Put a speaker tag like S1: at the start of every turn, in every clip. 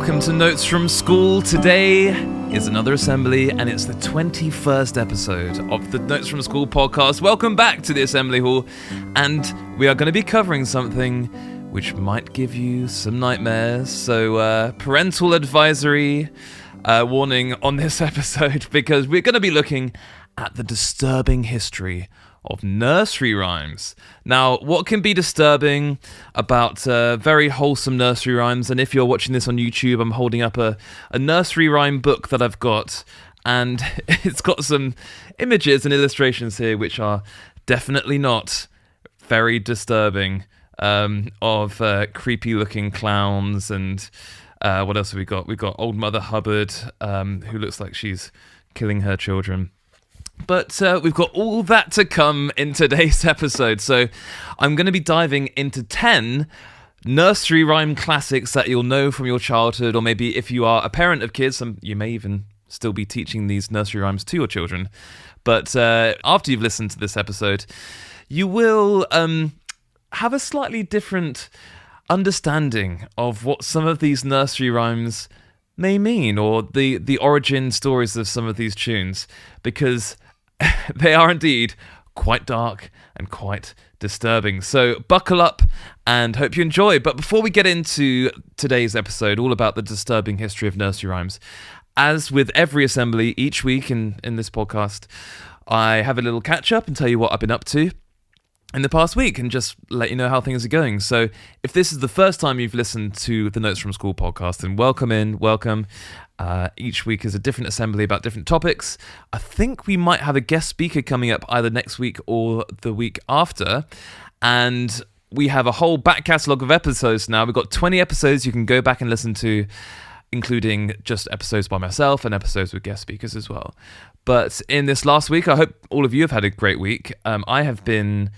S1: welcome to Notes from School. Today is another assembly, and it's the 21st episode of the Notes from School podcast. Welcome back to the Assembly Hall, and we are going to be covering something which might give you some nightmares. So, parental advisory warning on this episode, because we're going to be looking at the disturbing history of nursery rhymes. Now, what can be disturbing about very wholesome nursery rhymes? And if you're watching this on YouTube, I'm holding up a nursery rhyme book that I've got, and it's got some images and illustrations here which are definitely not very disturbing, of creepy looking clowns. And what else have we got? We've got Old Mother Hubbard, who looks like she's killing her children. But we've got all that to come in today's episode. So I'm going to be diving into 10 nursery rhyme classics that you'll know from your childhood, or maybe if you are a parent of kids, you may even still be teaching these nursery rhymes to your children. But after you've listened to this episode, you will have a slightly different understanding of what some of these nursery rhymes may mean, or the origin stories of some of these tunes, because they are indeed quite dark and quite disturbing. So buckle up and hope you enjoy. But before we get into today's episode, all about the disturbing history of nursery rhymes, as with every assembly each week in this podcast, I have a little catch up and tell you what I've been up to in the past week and just let you know how things are going. So if this is the first time you've listened to the Notes from School podcast, then welcome. Each week is a different assembly about different topics. I think we might have a guest speaker coming up either next week or the week after. And we have a whole back catalogue of episodes now. We've got 20 episodes you can go back and listen to, including just episodes by myself and episodes with guest speakers as well. But in this last week, I hope all of you have had a great week. I have been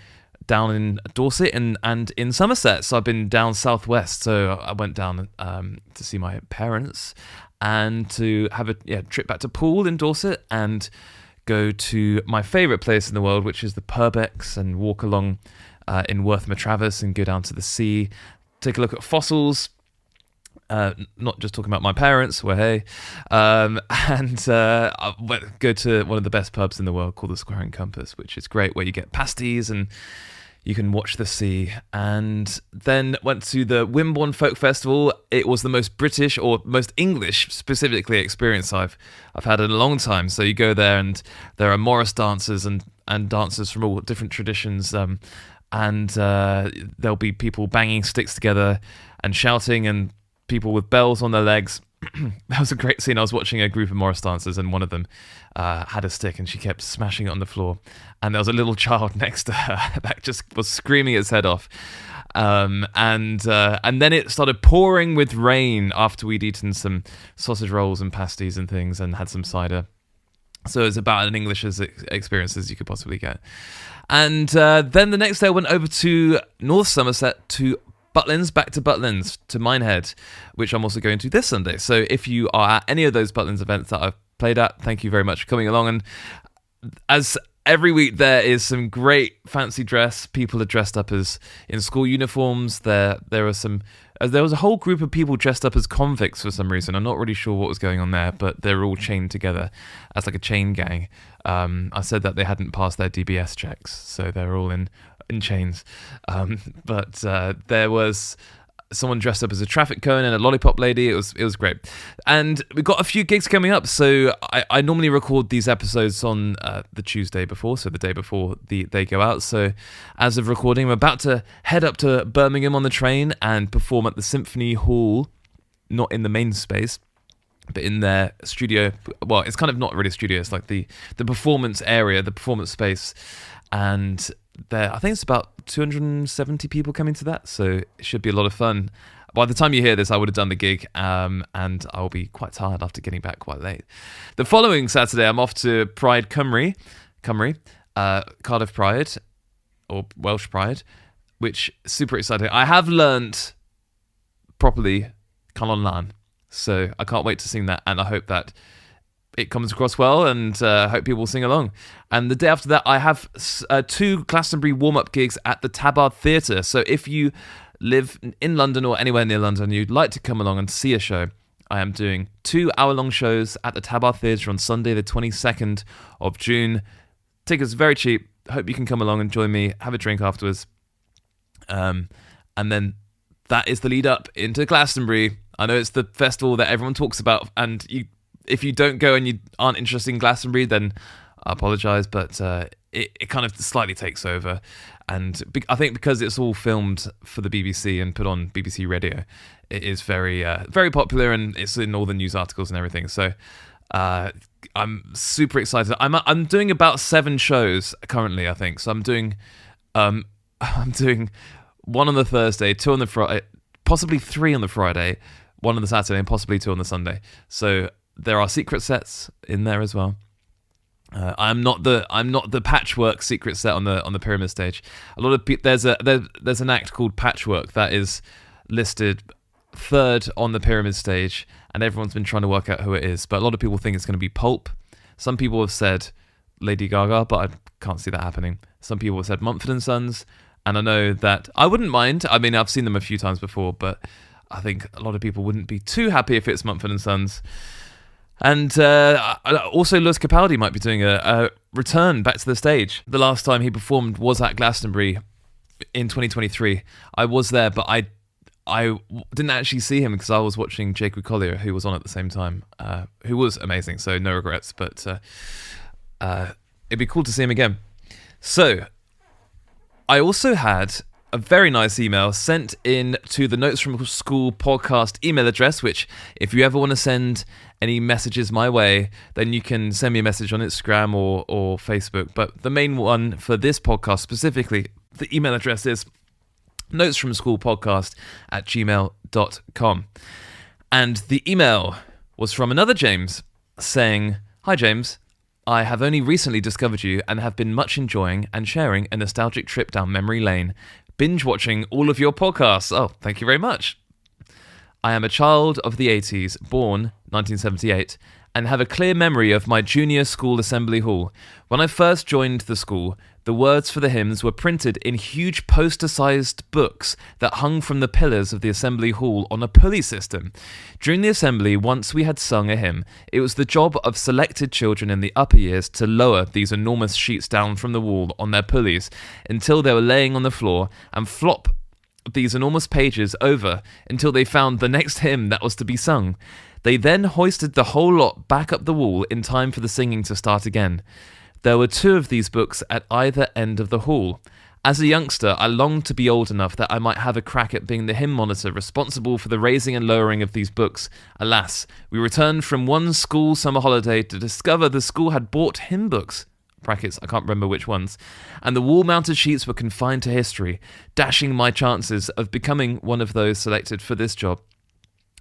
S1: down in Dorset and in Somerset, so I've been down southwest. So I went down to see my parents and to have a trip back to Poole in Dorset and go to my favourite place in the world, which is the Purbex, and walk along in Wortham Travis and go down to the sea, take a look at fossils. Not just talking about my parents, and I go to one of the best pubs in the world called the Square and Compass, which is great, where you get pasties and you can watch the sea. And then went to the Wimborne Folk Festival. It was the most British, or most English specifically, experience I've had in a long time. So you go there and there are Morris dancers and dancers from all different traditions, and there'll be people banging sticks together and shouting, and people with bells on their legs. That was a great scene. I was watching a group of Morris dancers, and one of them had a stick and she kept smashing it on the floor, and there was a little child next to her that just was screaming its head off, and then it started pouring with rain after we'd eaten some sausage rolls and pasties and things and had some cider. So it was about an English experience as you could possibly get. And then the next day I went over to North Somerset to back to Butlins, to Minehead, which I'm also going to this Sunday. So if you are at any of those Butlins events that I've played at, thank you very much for coming along. And as every week, there is some great fancy dress. People are dressed up as in school uniforms. There was a whole group of people dressed up as convicts for some reason. I'm not really sure what was going on there, but they're all chained together as like a chain gang. I said that they hadn't passed their DBS checks, so they're all in chains, but there was someone dressed up as a traffic cone and a lollipop lady. It was great, and we've got a few gigs coming up. So I normally record these episodes on the Tuesday before, so the day before they go out. So as of recording, I'm about to head up to Birmingham on the train and perform at the Symphony Hall, not in the main space, but in their studio. Well, it's kind of not really a studio, it's like the performance area, the performance space. And I think it's about 270 people coming to that, so it should be a lot of fun. By the time you hear this, I would have done the gig, and I'll be quite tired after getting back quite late. The following Saturday, I'm off to Pride Cymru, Cardiff Pride, or Welsh Pride, which is super exciting. I have learnt properly Calan Lan, so I can't wait to sing that, and I hope that it comes across well, and hope people will sing along. And the day after that, I have 2 Glastonbury warm-up gigs at the Tabard Theatre. So if you live in London or anywhere near London, you'd like to come along and see a show, I am doing 2 hour-long shows at the Tabar Theatre on Sunday, the 22nd of June. Tickets are very cheap. Hope you can come along and join me, have a drink afterwards. And then that is the lead up into Glastonbury. I know it's the festival that everyone talks about, and if you don't go and you aren't interested in Glastonbury, then I apologise, but it kind of slightly takes over. And I think because it's all filmed for the BBC and put on BBC Radio, it is very very popular, and it's in all the news articles and everything. So I'm super excited. I'm doing about 7 shows currently, I think. So I'm doing 1 on the Thursday, 2 on the Friday, possibly 3 on the Friday, 1 on the Saturday, and possibly 2 on the Sunday. So there are secret sets in there as well. I'm not the patchwork secret set on the pyramid stage. A lot of there's an act called Patchwork that is listed 3rd on the pyramid stage, and everyone's been trying to work out who it is. But a lot of people think it's going to be Pulp. Some people have said Lady Gaga, but I can't see that happening. Some people have said Mumford & Sons, and I know that I wouldn't mind. I mean, I've seen them a few times before, but I think a lot of people wouldn't be too happy if it's Mumford & Sons. And also Lewis Capaldi might be doing a return back to the stage. The last time he performed was at Glastonbury in 2023. I was there, but I didn't actually see him because I was watching Jacob Collier, who was on at the same time, who was amazing, so no regrets. But it'd be cool to see him again. So I also had a very nice email sent in to the Notes from School podcast email address, which if you ever want to send any messages my way, then you can send me a message on Instagram or Facebook. But the main one for this podcast specifically, the email address is notesfromschoolpodcast@gmail.com. And the email was from another James saying, "Hi James, I have only recently discovered you and have been much enjoying and sharing a nostalgic trip down memory lane, binge watching all of your podcasts." Oh, thank you very much. "I am a child of the 80s, born 1978, and have a clear memory of my junior school assembly hall. When I first joined the school, the words for the hymns were printed in huge poster-sized books that hung from the pillars of the assembly hall on a pulley system. During the assembly, once we had sung a hymn, it was the job of selected children in the upper years to lower these enormous sheets down from the wall on their pulleys until they were laying on the floor and flop these enormous pages over until they found the next hymn that was to be sung. They then hoisted the whole lot back up the wall in time for the singing to start again. There were 2 of these books at either end of the hall. As a youngster, I longed to be old enough that I might have a crack at being the hymn monitor responsible for the raising and lowering of these books. Alas, we returned from one school summer holiday to discover the school had bought hymn books, brackets, I can't remember which ones, and the wall-mounted sheets were confined to history, dashing my chances of becoming one of those selected for this job.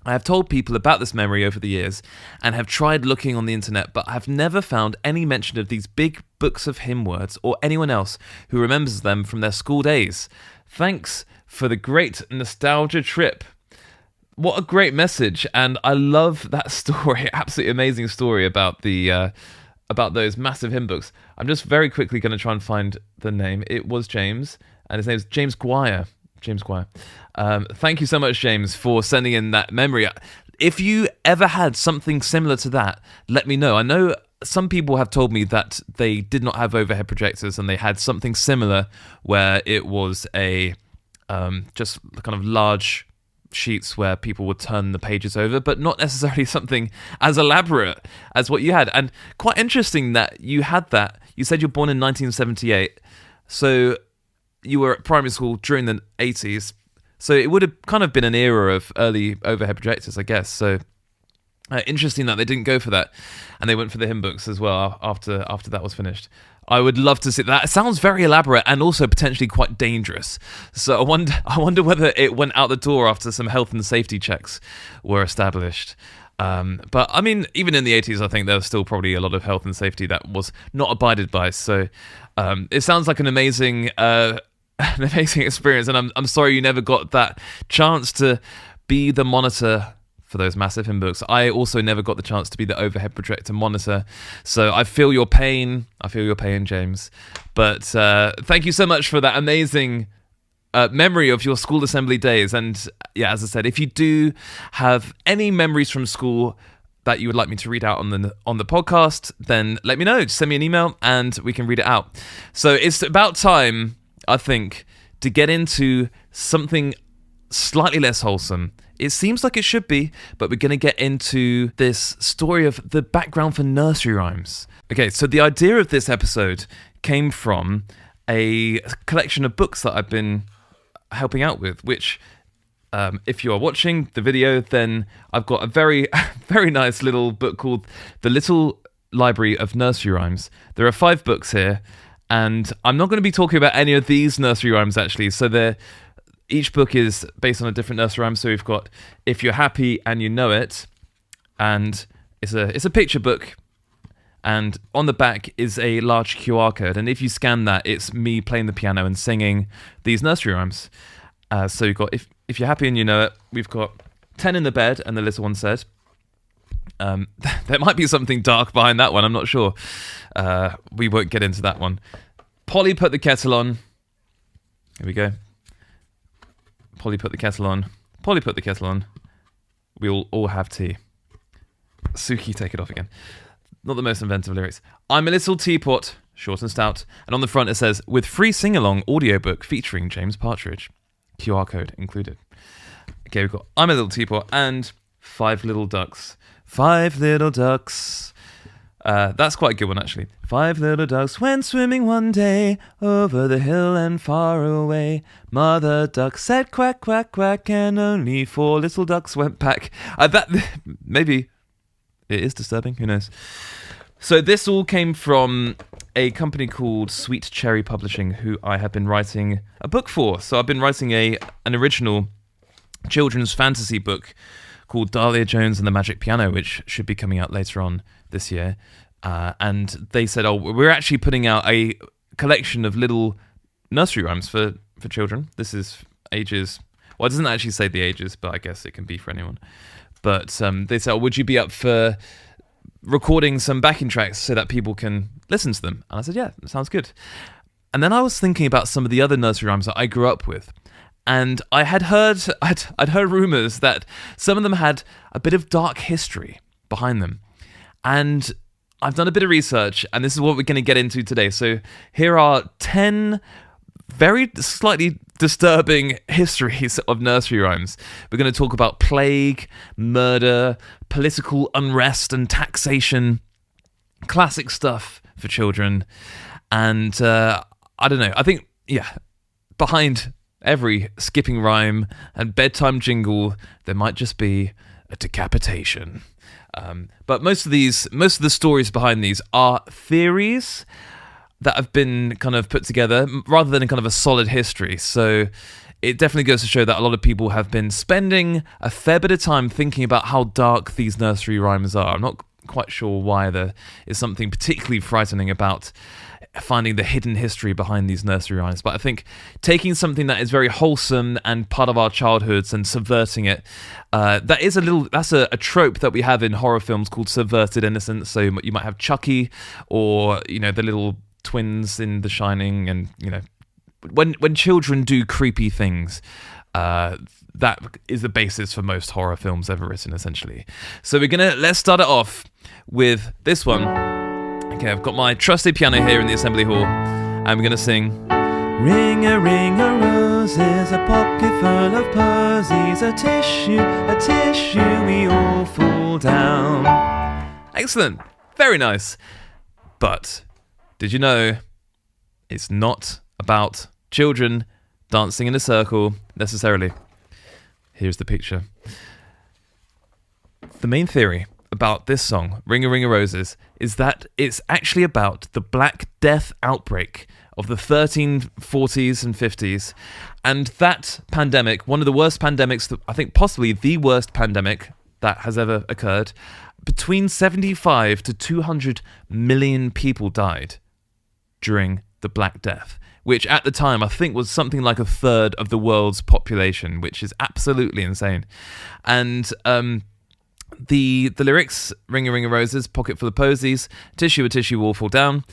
S1: I have told people about this memory over the years and have tried looking on the internet, but have never found any mention of these big books of hymn words or anyone else who remembers them from their school days. Thanks for the great nostalgia trip." What a great message, and I love that story. Absolutely amazing story about about those massive hymn books. I'm just very quickly going to try and find the name. It was James, and his name is James Guire. James Guire. Thank you so much, James, for sending in that memory. If you ever had something similar to that, let me know. I know some people have told me that they did not have overhead projectors and they had something similar where it was a just kind of large sheets where people would turn the pages over, but not necessarily something as elaborate as what you had. And quite interesting that you had that. You said you're born in 1978, so you were at primary school during the 80s, so it would have kind of been an era of early overhead projectors, I guess. So interesting that they didn't go for that, and they went for the hymn books as well after that was finished. I would love to see that. It sounds very elaborate and also potentially quite dangerous. So I wonder whether it went out the door after some health and safety checks were established. But I mean, even in the 80s, I think there was still probably a lot of health and safety that was not abided by. So it sounds like an amazing experience, and I'm sorry you never got that chance to be the monitor for those massive hymn books. I also never got the chance to be the overhead projector monitor, so I feel your pain. James. But thank you so much for that amazing memory of your school assembly days. And yeah, as I said, if you do have any memories from school that you would like me to read out on the podcast, then let me know. Just send me an email and we can read it out. So it's about time, I think, to get into something slightly less wholesome. It seems like it should be, but we're going to get into this story of the background for nursery rhymes. Okay, so the idea of this episode came from a collection of books that I've been helping out with, which, if you are watching the video, then I've got a very, very nice little book called The Little Library of Nursery Rhymes. There are 5 books here, and I'm not going to be talking about any of these nursery rhymes, actually. So each book is based on a different nursery rhyme. So we've got If You're Happy and You Know It, and it's a picture book, and on the back is a large QR code, and if you scan that, it's me playing the piano and singing these nursery rhymes. So you've got If You're Happy and You Know It. We've got 10 in the bed, and the little one said. There might be something dark behind that one, I'm not sure. We won't get into that one. Polly put the kettle on. Here we go. Polly put the kettle on. Polly put the kettle on. We'll all have tea. Suki, take it off again. Not the most inventive lyrics. I'm a little teapot, short and stout. And on the front it says, with free sing-along audiobook featuring James Partridge. QR code included. Okay, we've got I'm a little teapot and 5 little ducks. 5 little ducks. That's quite a good one, actually. 5 little ducks went swimming one day over the hill and far away. Mother duck said quack, quack, quack, and only 4 little ducks went back. That maybe it is disturbing. Who knows? So this all came from a company called Sweet Cherry Publishing, who I have been writing a book for. So I've been writing an original children's fantasy book called Dahlia Jones and the Magic Piano, which should be coming out later on this year. And they said, we're actually putting out a collection of little nursery rhymes for children. This is ages... Well, it doesn't actually say the ages, but I guess it can be for anyone. But they said, would you be up for recording some backing tracks so that people can listen to them? And I said, yeah, that sounds good. And then I was thinking about some of the other nursery rhymes that I grew up with. And I'd heard rumours that some of them had a bit of dark history behind them. And I've done a bit of research, and this is what we're going to get into today. So here are 10 very slightly disturbing histories of nursery rhymes. We're going to talk about plague, murder, political unrest and taxation, classic stuff for children. And I don't know, I think, behind every skipping rhyme and bedtime jingle, there might just be a decapitation. But most of the stories behind these are theories that have been kind of put together rather than a kind of a solid history. So it definitely goes to show that a lot of people have been spending a fair bit of time thinking about how dark these nursery rhymes are. I'm not quite sure why there is something particularly frightening about finding the hidden history behind these nursery rhymes. But I think taking something that is very wholesome and part of our childhoods and subverting it, that's a trope that we have in horror films called subverted innocence. So you might have Chucky or, the little twins in The Shining, and, when children do creepy things, that is the basis for most horror films ever written, essentially. So let's start it off with this one. Okay, I've got my trusty piano here in the assembly hall, and we're going to sing Ring a roses, a pocket full of posies, a tissue, we all fall down. Excellent, very nice. But did you know it's not about children dancing in a circle necessarily? Here's the picture. The main theory about this song, Ring a Roses, is that it's actually about the Black Death outbreak of the 1340s and 50s. And that pandemic, one of the worst pandemics, I think possibly the worst pandemic that has ever occurred, between 75 to 200 million people died during the Black Death, which at the time I think was something like a third of the world's population, which is absolutely insane. And the lyrics, Ring a roses, pocket full of posies, a tissue, all fall down.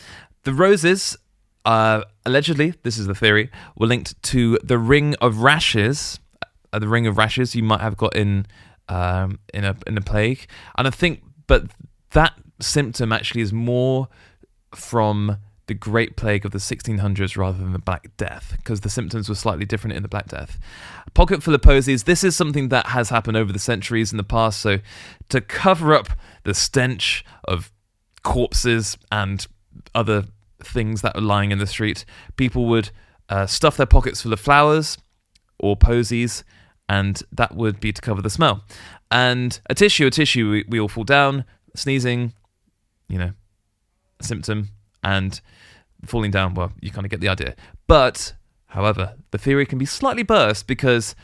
S1: The roses allegedly, this is the theory, were linked to the ring of rashes. The ring of rashes you might have got in a plague, and I think, but that symptom actually is more from the Great Plague of the 1600s rather than the Black Death, because the symptoms were slightly different in the Black Death. A pocket full of posies. This is something that has happened over the centuries in the past. So to cover up the stench of corpses and other things that were lying in the street, people would stuff their pockets full of flowers or posies, and that would be to cover the smell. And a tissue, we all fall down, sneezing, a symptom, and falling down, well, you kind of get the idea. But, however, the theory can be slightly burst, because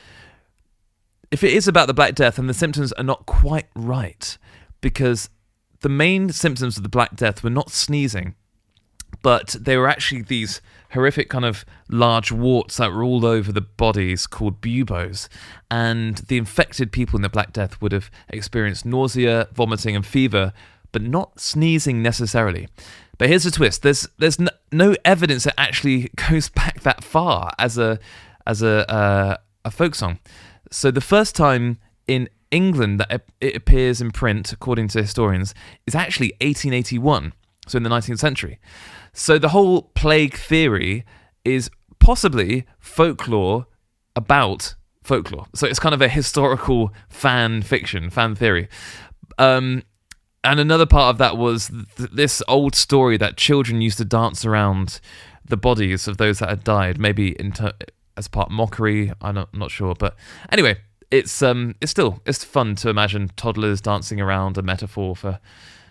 S1: if it is about the Black Death, then the symptoms are not quite right, because the main symptoms of the Black Death were not sneezing, but they were actually these horrific kind of large warts that were all over the bodies called buboes, and the infected people in the Black Death would have experienced nausea, vomiting, and fever, but not sneezing necessarily. But here's the twist: there's no evidence that actually goes back that far as a folk song. So the first time in England that it appears in print, according to historians, is actually 1881, so in the 19th century. So the whole plague theory is possibly folklore about folklore. So it's kind of a historical fan theory. And another part of that was this old story that children used to dance around the bodies of those that had died, maybe as part mockery. I'm not sure, but anyway, it's fun to imagine toddlers dancing around a metaphor for,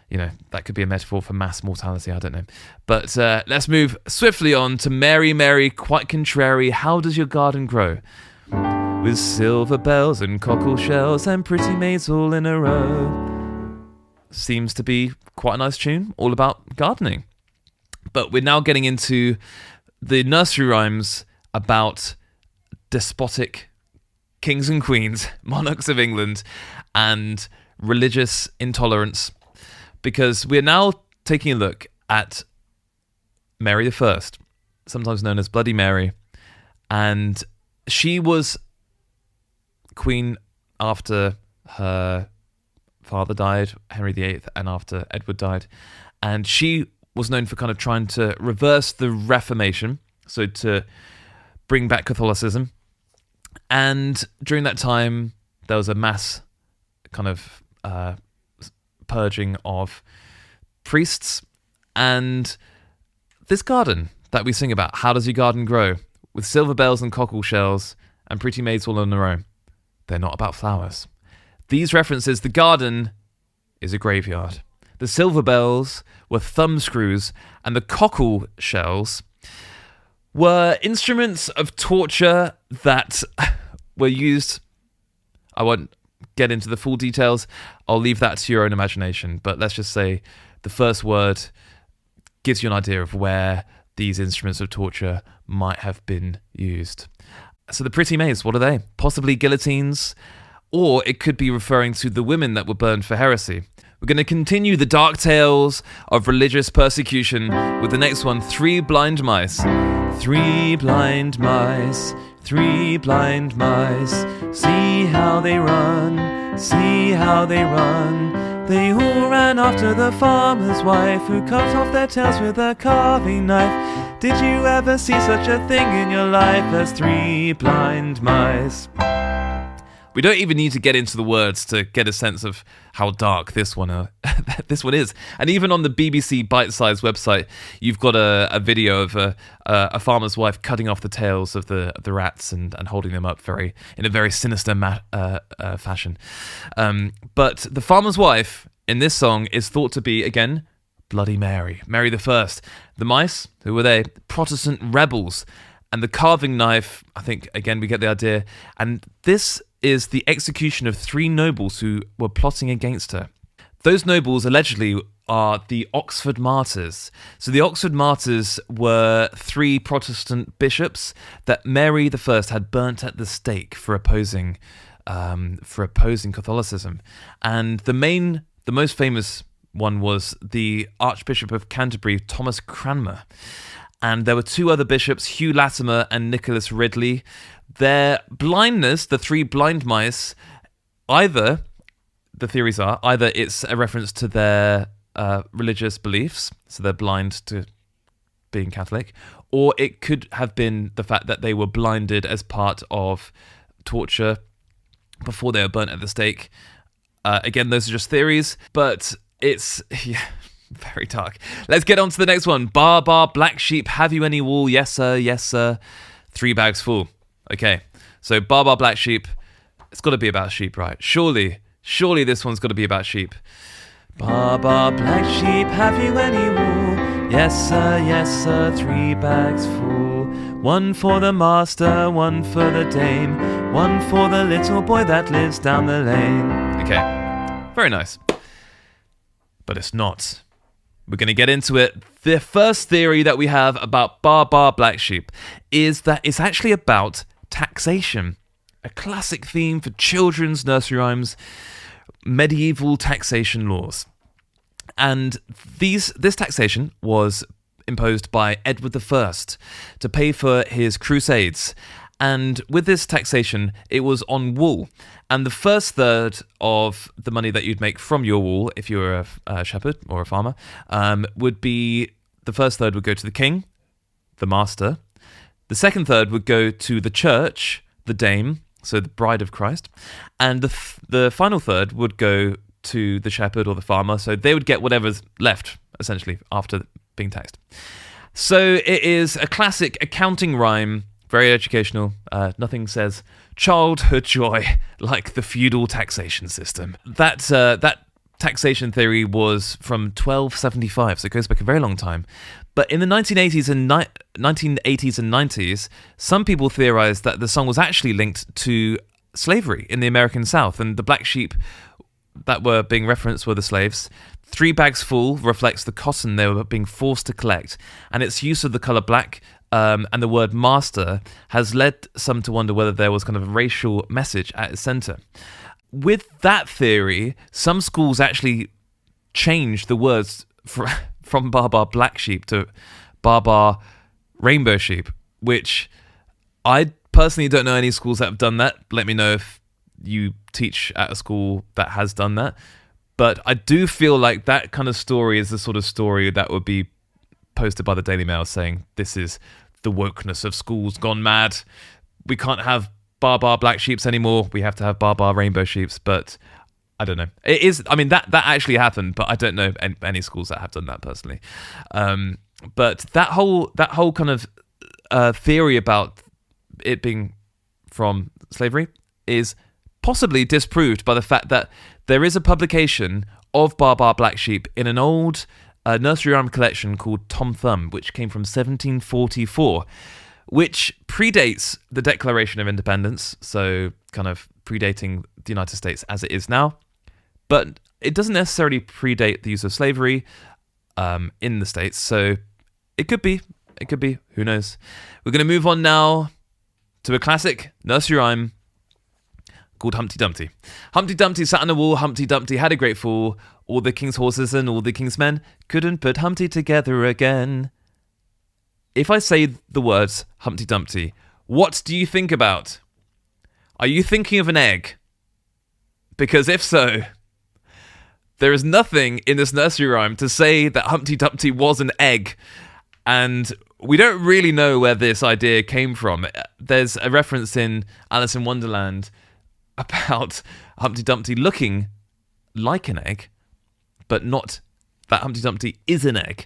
S1: that could be a metaphor for mass mortality. I don't know, but let's move swiftly on to Mary, Mary, quite contrary. How does your garden grow? With silver bells and cockle shells and pretty maids all in a row. Seems to be quite a nice tune, all about gardening. But we're now getting into the nursery rhymes about despotic kings and queens, monarchs of England, and religious intolerance, because we're now taking a look at Mary I, sometimes known as Bloody Mary, and she was queen after her father died, Henry VIII, and after Edward died. And she was known for kind of trying to reverse the Reformation, so to bring back Catholicism. And during that time, there was a mass kind of purging of priests. And this garden that we sing about, how does your garden grow? With silver bells and cockle shells and pretty maids all in a row. They're not about flowers. These references, the garden is a graveyard. The silver bells were thumb screws, and the cockle shells were instruments of torture that were used. I won't get into the full details. I'll leave that to your own imagination. But let's just say the first word gives you an idea of where these instruments of torture might have been used. So the pretty maids, what are they? Possibly guillotines, or it could be referring to the women that were burned for heresy. We're going to continue the dark tales of religious persecution with the next one, Three Blind Mice. Three blind mice, three blind mice, see how they run, see how they run. They all ran after the farmer's wife, who cut off their tails with a carving knife. Did you ever see such a thing in your life as three blind mice? We don't even need to get into the words to get a sense of how dark this one is. And even on the BBC Bite-Size website, you've got a video of a farmer's wife cutting off the tails of the rats and holding them up in a very sinister fashion. But the farmer's wife in this song is thought to be, again, Bloody Mary, Mary I. The mice, who were they? Protestant rebels. And the carving knife, I think, again, we get the idea. And this is the execution of three nobles who were plotting against her. Those nobles allegedly are the Oxford Martyrs. So the Oxford Martyrs were three Protestant bishops that Mary I had burnt at the stake for opposing Catholicism. And the most famous one was the Archbishop of Canterbury, Thomas Cranmer. and there were two other bishops, Hugh Latimer and Nicholas Ridley. Their blindness, the three blind mice, either, the theories are, either it's a reference to their religious beliefs, so they're blind to being Catholic, or it could have been the fact that they were blinded as part of torture before they were burnt at the stake. Again, those are just theories, but it's very dark. Let's get on to the next one. Bar, bar, black sheep, have you any wool? Yes, sir, yes, sir. 3 bags full. Okay, so bar, bar, black sheep. It's got to be about sheep, right? Surely this one's got to be about sheep. Bar, bar, black sheep, have you any wool? Yes, sir, 3 bags full. 1 for the master, 1 for the dame, 1 for the little boy that lives down the lane. Okay, very nice. But it's not. We're going to get into it. The first theory that we have about bar, bar, black sheep is that it's actually about taxation. A classic theme for children's nursery rhymes, medieval taxation laws. And this taxation was imposed by Edward I to pay for his crusades. And with this taxation, it was on wool. And the first third of the money that you'd make from your wool, if you were a shepherd or a farmer, the first third would go to the king, the master. The second third would go to the church, the dame, so the bride of Christ. And the final third would go to the shepherd or the farmer, so they would get whatever's left, essentially, after being taxed. So it is a classic accounting rhyme, very educational. Nothing says childhood joy like the feudal taxation system. That taxation theory was from 1275, so it goes back a very long time. But in the 1980s and 90s, some people theorized that the song was actually linked to slavery in the American South, and the black sheep that were being referenced were the slaves. 3 bags full reflects the cotton they were being forced to collect, and its use of the color black and the word master has led some to wonder whether there was kind of a racial message at its center. With that theory, some schools actually changed the words from bar bar black sheep to bar bar rainbow sheep, which I personally don't know any schools that have done that. Let me know if you teach at a school that has done that. But I do feel like that kind of story is the sort of story that would be posted by the Daily Mail saying, this is the wokeness of schools gone mad. We can't have bar bar black sheeps anymore. We have to have bar bar rainbow sheeps. But I don't know. It is. I mean, that actually happened, but I don't know any schools that have done that personally. But that whole kind of theory about it being from slavery is possibly disproved by the fact that there is a publication of bar bar black sheep in an old nursery rhyme collection called Tom Thumb, which came from 1744, which predates the Declaration of Independence, so kind of predating the United States as it is now. But it doesn't necessarily predate the use of slavery in the States, so it could be, who knows. We're going to move on now to a classic nursery rhyme called Humpty Dumpty. Humpty Dumpty sat on a wall, Humpty Dumpty had a great fall. All the king's horses and all the king's men couldn't put Humpty together again. If I say the words Humpty Dumpty, what do you think about? Are you thinking of an egg? Because if so, there is nothing in this nursery rhyme to say that Humpty Dumpty was an egg. And we don't really know where this idea came from. There's a reference in Alice in Wonderland about Humpty Dumpty looking like an egg, but not that Humpty Dumpty is an egg.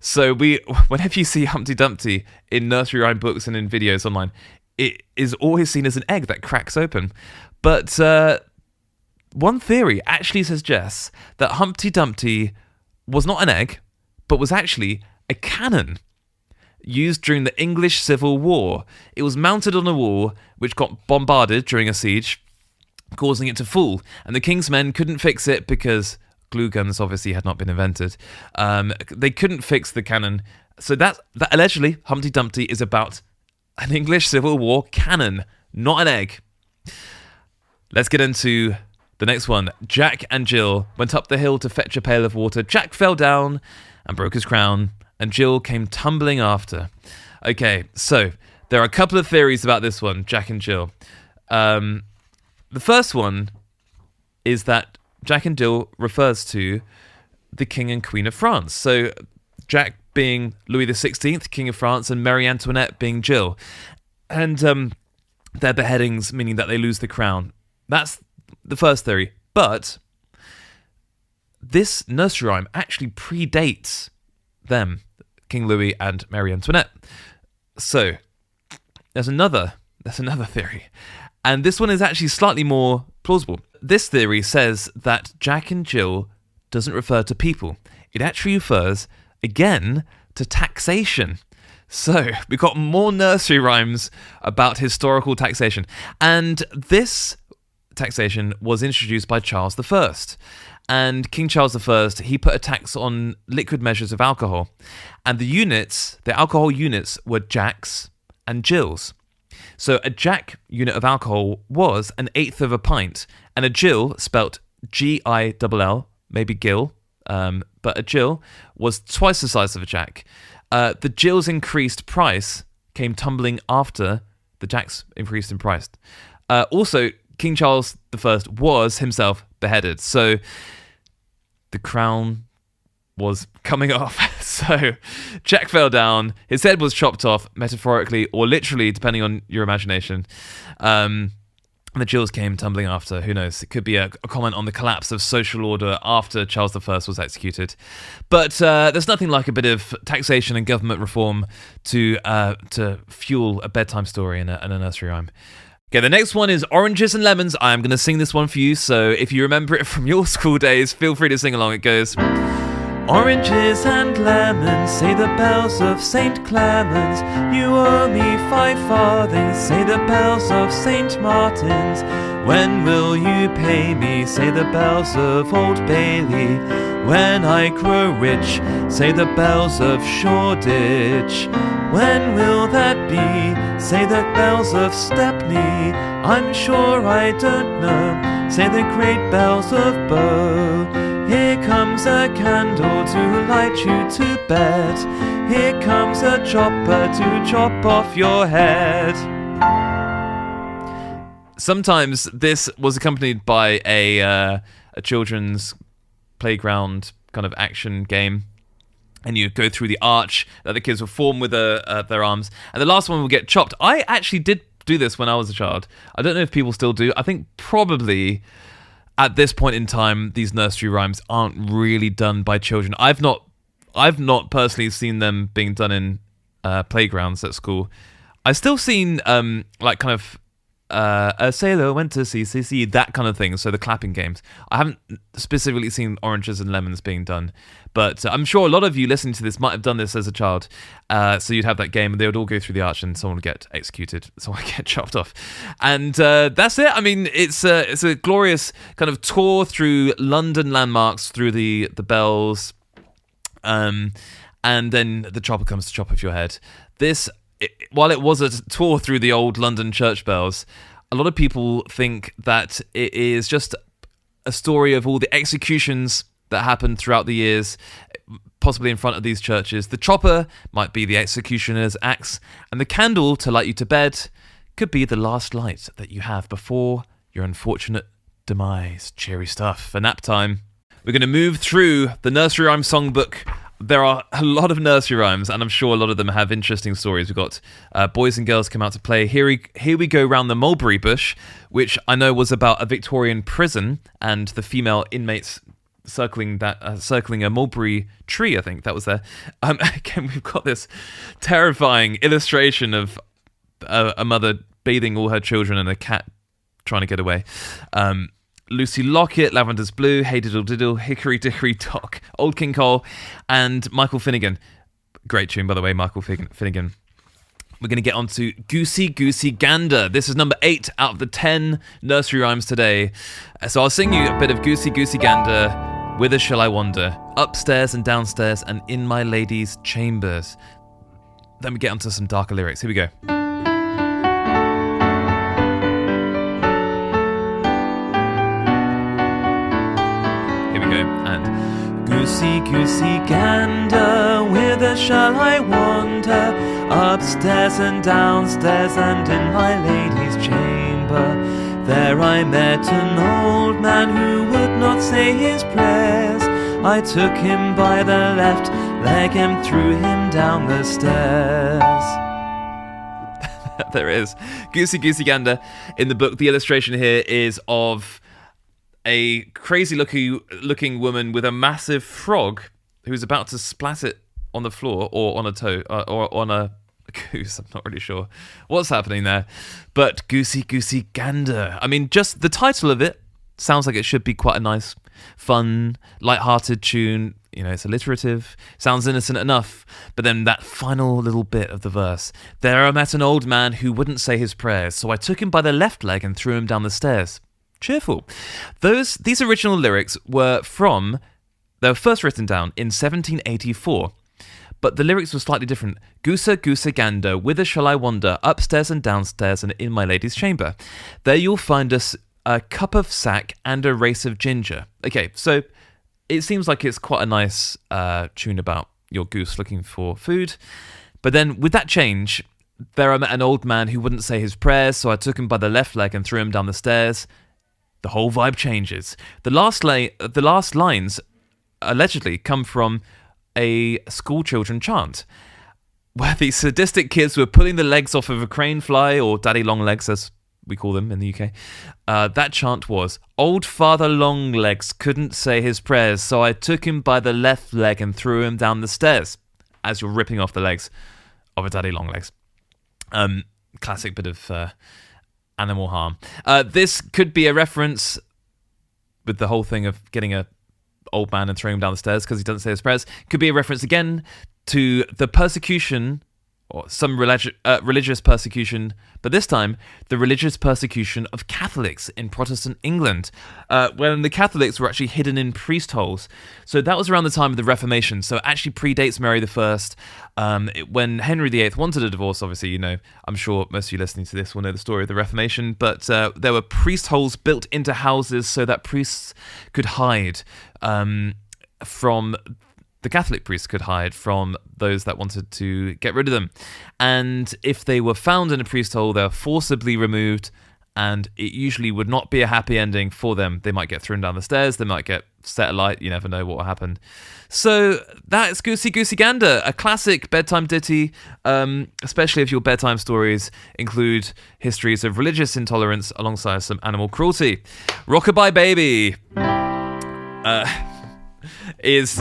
S1: So whenever you see Humpty Dumpty in nursery rhyme books and in videos online, it is always seen as an egg that cracks open. But one theory actually suggests that Humpty Dumpty was not an egg, but was actually a cannon used during the English Civil War. It was mounted on a wall which got bombarded during a siege, causing it to fall. And the king's men couldn't fix it because glue guns obviously had not been invented. They couldn't fix the cannon. So that allegedly, Humpty Dumpty is about an English Civil War cannon, not an egg. Let's get into the next one. Jack and Jill went up the hill to fetch a pail of water. Jack fell down and broke his crown, and Jill came tumbling after. Okay, so there are a couple of theories about this one, Jack and Jill. The first one is that Jack and Jill refers to the King and Queen of France. So Jack being Louis XVI, King of France, and Marie Antoinette being Jill. And their beheadings, meaning that they lose the crown. That's the first theory. But this nursery rhyme actually predates them, King Louis and Marie Antoinette. So there's another theory. And this one is actually slightly more plausible. This theory says that Jack and Jill doesn't refer to people. It actually refers, again, to taxation. So we've got more nursery rhymes about historical taxation. And this taxation was introduced by Charles I. And King Charles I, he put a tax on liquid measures of alcohol. And the alcohol units were Jacks and Jills. So a Jack unit of alcohol was 1/8 of a pint, and a Jill, spelt Gill, maybe Gill, but a Jill was twice the size of a Jack. The Jill's increased price came tumbling after the Jack's increased in price. Also, King Charles I was himself beheaded, so the crown was coming off. So Jack fell down, his head was chopped off, metaphorically or literally, depending on your imagination. And the Jills came tumbling after. Who knows? It could be a comment on the collapse of social order after Charles I was executed. But there's nothing like a bit of taxation and government reform to fuel a bedtime story and a nursery rhyme. Okay, the next one is Oranges and Lemons. I'm going to sing this one for you, so if you remember it from your school days, feel free to sing along. It goes... Oranges and lemons, say the bells of St. Clements. You owe me 5 farthings, say the bells of St. Martin's. When will you pay me, say the bells of Old Bailey. When I grow rich, say the bells of Shoreditch. When will that be, say the bells of Stepney. I'm sure I don't know, say the great bells of Bow. Here comes a candle to light you to bed. Here comes a chopper to chop off your head. Sometimes this was accompanied by a children's playground kind of action game. And you go through the arch that the kids will form with their arms. And the last one will get chopped. I actually did do this when I was a child. I don't know if people still do. I think probably... At this point in time, these nursery rhymes aren't really done by children. I've not personally seen them being done in playgrounds at school. I've still seen a sailor went to sea, that kind of thing. So the clapping games. I haven't specifically seen Oranges and Lemons being done, but I'm sure a lot of you listening to this might have done this as a child. So you'd have that game, and they would all go through the arch, and someone would get executed, someone would get chopped off, and that's it. I mean, it's a glorious kind of tour through London landmarks, through the bells, and then the chopper comes to chop off your head. While it was a tour through the old London church bells, a lot of people think that it is just a story of all the executions that happened throughout the years, possibly in front of these churches. The chopper might be the executioner's axe, and the candle to light you to bed could be the last light that you have before your unfortunate demise. Cheery stuff for nap time. We're going to move through the nursery rhyme songbook. There are a lot of nursery rhymes, and I'm sure a lot of them have interesting stories. We've got Boys and Girls Come Out to Play. Here we go round the mulberry bush, which I know was about a Victorian prison and the female inmates circling a mulberry tree. I think that was there. Again, we've got this terrifying illustration of a mother bathing all her children and a cat trying to get away. Lucy Lockett, Lavender's Blue, Hey Diddle Diddle, Hickory Dickory Dock, Old King Cole, and Michael Finnegan. Great tune, by the way, Michael Finnegan. We're going to get on to Goosey Goosey Gander. This is number 8 out of the 10 nursery rhymes today. So I'll sing you a bit of Goosey Goosey Gander. Whither shall I wander? Upstairs and downstairs and in my lady's chambers. Then we get onto some darker lyrics. Here we go. And Goosey Goosey Gander, whither shall shall I wander? Upstairs and downstairs and in my lady's chamber. There I met an old man who would not say his prayers. I took him by the left leg and threw him down the stairs. There it is. Goosey, goosey, gander. In the book, the illustration here is of a crazy looking woman with a massive frog who's about to splat it on the floor or on a toe or on a goose. I'm not really sure what's happening there. But Goosey, goosey, gander. I mean, just the title of it sounds like it should be quite a nice, fun, light-hearted tune. You know, it's alliterative, sounds innocent enough, but then that final little bit of the verse. There I met an old man who wouldn't say his prayers, so I took him by the left leg and threw him down the stairs. Cheerful. These original lyrics they were first written down in 1784, but the lyrics were slightly different. Goose, goose, gander, whither shall I wander? Upstairs and downstairs and in my lady's chamber. There you'll find us a cup of sack and a race of ginger. Okay, so it seems like it's quite a nice tune about your goose looking for food. But then with that change, there I met an old man who wouldn't say his prayers, so I took him by the left leg and threw him down the stairs. The whole vibe changes. The last lines allegedly come from a school children chant, where these sadistic kids were pulling the legs off of a crane fly, or daddy long legs as we call them in the UK. That chant was, old Father Longlegs couldn't say his prayers, so I took him by the left leg and threw him down the stairs, as you're ripping off the legs of a daddy Longlegs. Classic bit of animal harm. This could be a reference with the whole thing of getting a old man and throwing him down the stairs because he doesn't say his prayers. Could be a reference again to the persecution or some religious persecution, but this time the religious persecution of Catholics in Protestant England, when the Catholics were actually hidden in priest holes. So that was around the time of the Reformation, so it actually predates Mary I. When Henry VIII wanted a divorce, obviously, you know, I'm sure most of you listening to this will know the story of the Reformation, but there were priest holes built into houses so that priests could hide from... The Catholic priests could hide from those that wanted to get rid of them. And if they were found in a priest hole, they were forcibly removed, and it usually would not be a happy ending for them. They might get thrown down the stairs, they might get set alight, you never know what will happen. So that's Goosey Goosey Gander, a classic bedtime ditty, especially if your bedtime stories include histories of religious intolerance alongside some animal cruelty. Rockabye Baby is...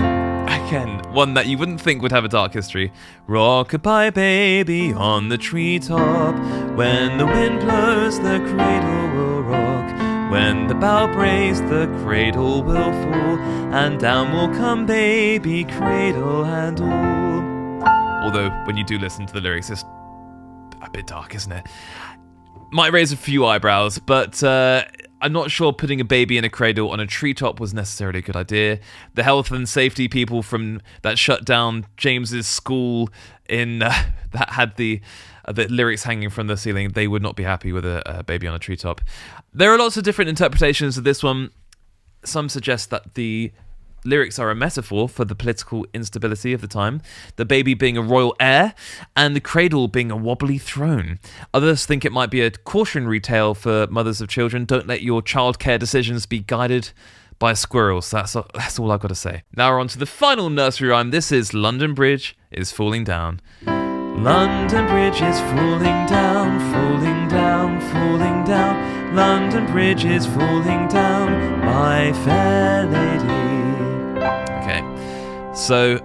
S1: again, one that you wouldn't think would have a dark history. Rock-a-bye baby on the treetop. When the wind blows, the cradle will rock. When the bough breaks, the cradle will fall. And down will come baby, cradle and all. Although, when you do listen to the lyrics, it's a bit dark, isn't it? Might raise a few eyebrows, but... I'm not sure putting a baby in a cradle on a treetop was necessarily a good idea. The health and safety people from that shut down James's school in that had the lyrics hanging from the ceiling, they would not be happy with a baby on a treetop. There are lots of different interpretations of this one. Some suggest that the lyrics are a metaphor for the political instability of the time, the baby being a royal heir, and the cradle being a wobbly throne. Others think it might be a cautionary tale for mothers of children. Don't let your childcare decisions be guided by squirrels. That's all I've got to say. Now we're on to the final nursery rhyme. This is London Bridge is Falling Down. London Bridge is falling down, falling down, falling down. London Bridge is falling down, my fair lady. Okay, so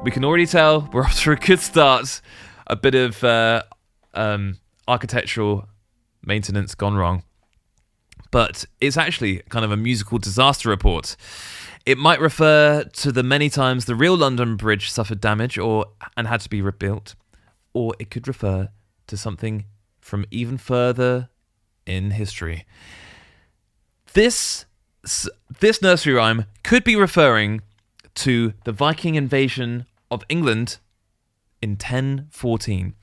S1: we can already tell we're off to a good start. A bit of architectural maintenance gone wrong. But it's actually kind of a musical disaster report. It might refer to the many times the real London Bridge suffered damage and had to be rebuilt. Or it could refer to something from even further in history. This nursery rhyme could be referring to the Viking invasion of England in 1014.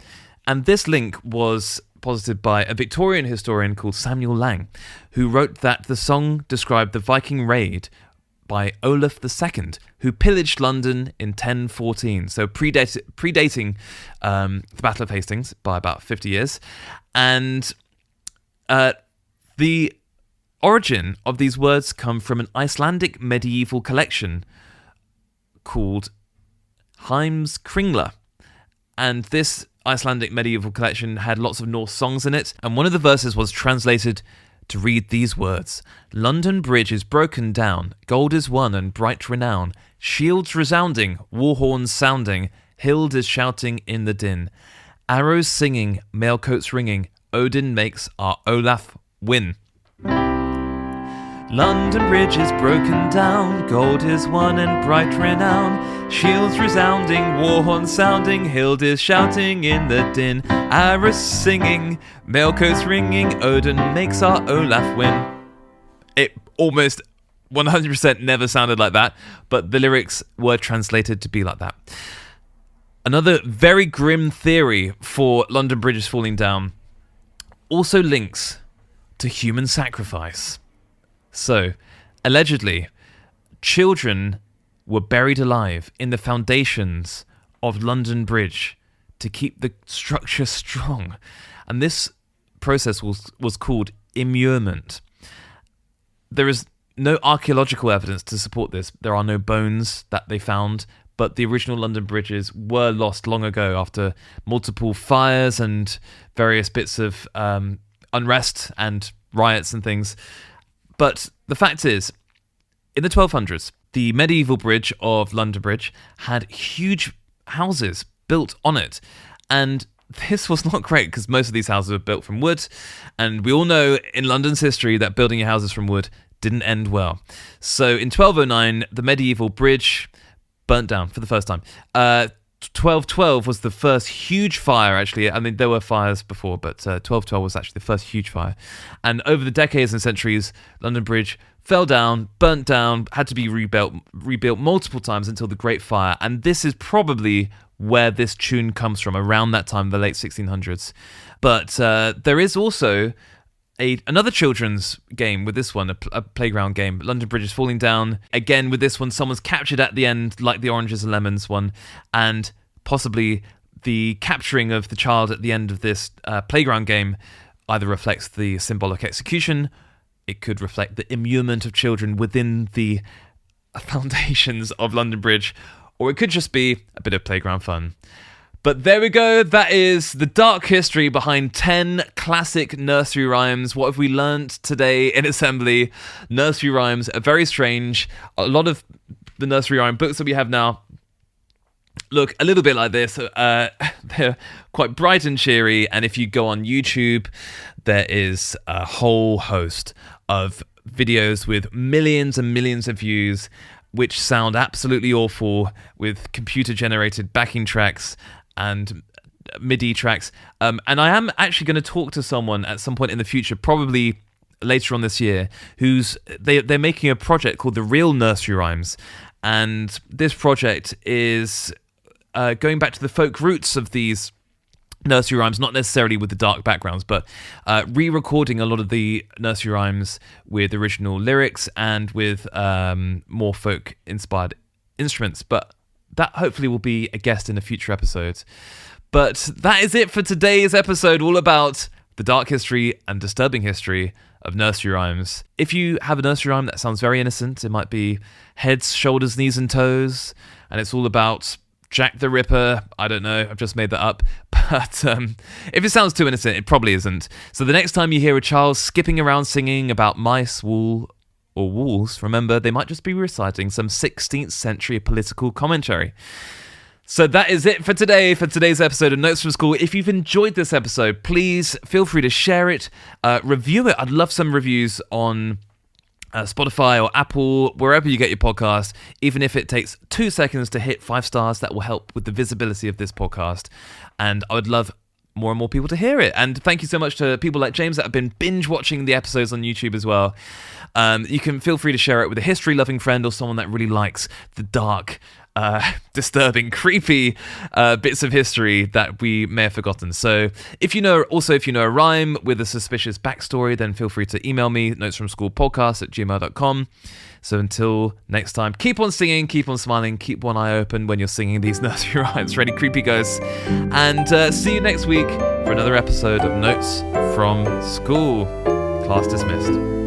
S1: And this link was posited by a Victorian historian called Samuel Lang, who wrote that the song described the Viking raid by Olaf II, who pillaged London in 1014, so predating the Battle of Hastings by about 50 years. And the origin of these words come from an Icelandic medieval collection called HUMPTY. And this Icelandic medieval collection had lots of Norse songs in it, and one of the verses was translated to read these words: London Bridge is broken down, gold is won and bright renown, shields resounding, war horns sounding, Hild is shouting in the din, arrows singing, mailcoats ringing, Odin makes our Olaf win. London Bridge is broken down, gold is won and bright renown, shields resounding, war horns sounding, Hild is shouting in the din, arrows singing, mailcoats ringing, Odin makes our Olaf win. It almost 100% never sounded like that, but the lyrics were translated to be like that. Another very grim theory for London Bridges falling down also links to human sacrifice. So, allegedly, children were buried alive in the foundations of London Bridge to keep the structure strong. And this process was called immurement. There is no archaeological evidence to support this. There are no bones that they found, but the original London bridges were lost long ago after multiple fires and various bits of unrest and riots and things. But the fact is, in the 1200s, the medieval bridge of London Bridge had huge houses built on it. And this was not great because most of these houses were built from wood. And we all know in London's history that building your houses from wood didn't end well. So in 1209, the medieval bridge burnt down for the first time. 1212 was the first huge fire, actually. I mean, there were fires before, but 1212 was actually the first huge fire. And over the decades and centuries, London Bridge fell down, burnt down, had to be rebuilt multiple times until the Great Fire. And this is probably where this tune comes from, around that time, the late 1600s. But there is also another children's game with this one, a playground game, London Bridge is Falling Down. Again, with this one, someone's captured at the end, like the Oranges and Lemons one, and possibly the capturing of the child at the end of this playground game either reflects the symbolic execution, it could reflect the immurement of children within the foundations of London Bridge, or it could just be a bit of playground fun. But there we go, that is the dark history behind 10 classic nursery rhymes. What have we learnt today in assembly? Nursery rhymes are very strange. A lot of the nursery rhyme books that we have now look a little bit like this. They're quite bright and cheery, and if you go on YouTube, there is a whole host of videos with millions and millions of views which sound absolutely awful, with computer-generated backing tracks and MIDI tracks. And I am actually going to talk to someone at some point in the future, probably later on this year, they're making a project called The Real Nursery Rhymes. And this project is going back to the folk roots of these nursery rhymes, not necessarily with the dark backgrounds, but re-recording a lot of the nursery rhymes with original lyrics and with more folk-inspired instruments. But that hopefully will be a guest in a future episode. But that is it for today's episode, all about the dark history and disturbing history of nursery rhymes. If you have a nursery rhyme that sounds very innocent, it might be heads, shoulders, knees and toes, and it's all about Jack the Ripper. I don't know, I've just made that up. But if it sounds too innocent, it probably isn't. So the next time you hear a child skipping around singing about mice, wool, or walls, remember, they might just be reciting some 16th century political commentary. So that is it for today, for today's episode of Notes from School. If you've enjoyed this episode, please feel free to share it, review it. I'd love some reviews on Spotify or Apple, wherever you get your podcast. Even if it takes 2 seconds to hit 5 stars, that will help with the visibility of this podcast. And I would love more and more people to hear it. And thank you so much to people like James that have been binge watching the episodes on YouTube as well. You can feel free to share it with a history-loving friend or someone that really likes the dark disturbing, creepy bits of history that we may have forgotten. So if you know a rhyme with a suspicious backstory, then feel free to email me, notesfromschoolpodcast@gmail.com. So until next time, keep on singing, keep on smiling, keep one eye open when you're singing these nursery rhymes for any creepy ghosts. And see you next week for another episode of Notes from School. Class dismissed.